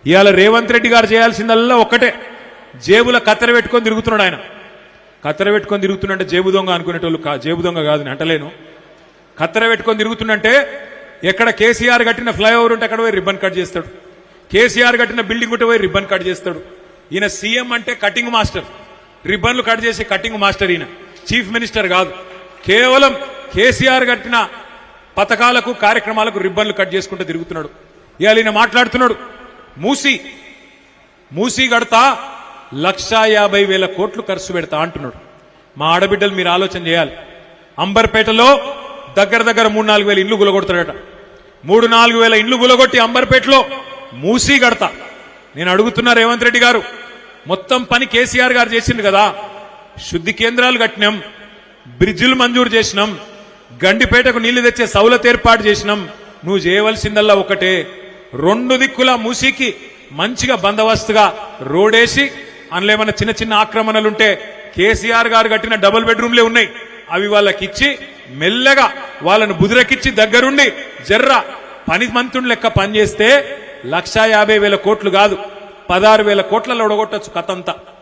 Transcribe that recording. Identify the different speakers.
Speaker 1: ఇవాళ రేవంత్ రెడ్డి గారు చేయాల్సిందల్లా ఒక్కటే, జేబుల కత్తెర పెట్టుకొని తిరుగుతున్నాడు. ఆయన కత్తెర పెట్టుకొని తిరుగుతుంటే జేబు దొంగ అనుకునేటోళ్ళు జేబు దొంగ కాదు నేను అంటలేను. కత్తెర పెట్టుకొని తిరుగుతుంటే ఎక్కడ కేసీఆర్ కట్టిన ఫ్లైఓవర్ ఉంటే అక్కడ పోయి రిబ్బన్ కట్ చేస్తాడు, కేసీఆర్ కట్టిన బిల్డింగ్ ఉంటే పోయి రిబ్బన్ కట్ చేస్తాడు. ఈయన సీఎం అంటే కటింగ్ మాస్టర్, రిబ్బన్లు కట్ చేసే కటింగ్ మాస్టర్. ఈయన చీఫ్ మినిస్టర్ కాదు, కేవలం కేసీఆర్ కట్టిన పథకాలకు కార్యక్రమాలకు రిబ్బన్లు కట్ చేసుకుంటూ తిరుగుతున్నాడు. ఇవాళ ఈయన మాట్లాడుతున్నాడు, మూసీ కడతా 1,50,000 కోట్లు ఖర్చు పెడతా అంటున్నాడు. మా ఆడబిడ్డలు మీరు ఆలోచన చేయాలి. అంబర్పేటలో దగ్గర 3-4 వేల ఇండ్లు గులగొడతాడట. 3-4 వేల ఇండ్లు గులగొట్టి అంబర్పేటలో మూసీ కడతా. నేను అడుగుతున్నా రేవంత్ రెడ్డి గారు, మొత్తం పని కేసీఆర్ గారు చేసింది కదా. శుద్ధి కేంద్రాలు కట్టినాం, బ్రిడ్జిలు మంజూరు చేసినాం, గండిపేటకు నీళ్లు తెచ్చే సౌలత ఏర్పాటు చేసినాం. నువ్వు చేయవలసిందల్లా ఒకటే, 2 దిక్కుల మూసీకి మంచిగా బందోబస్తుగా రోడేసి, అందులో ఏమన్నా చిన్న చిన్న ఆక్రమణలుంటే కేసీఆర్ గారు కట్టిన డబుల్ బెడ్రూమ్లే ఉన్నాయి, అవి వాళ్ళకిచ్చి మెల్లగా వాళ్ళను బుదిరకిచ్చి దగ్గరుండి జర్ర పని మంతుని లెక్క పనిచేస్తే 1,50,000 కోట్లు కాదు 16,000 కోట్లలో ఒడగొట్టచ్చు కథంతా.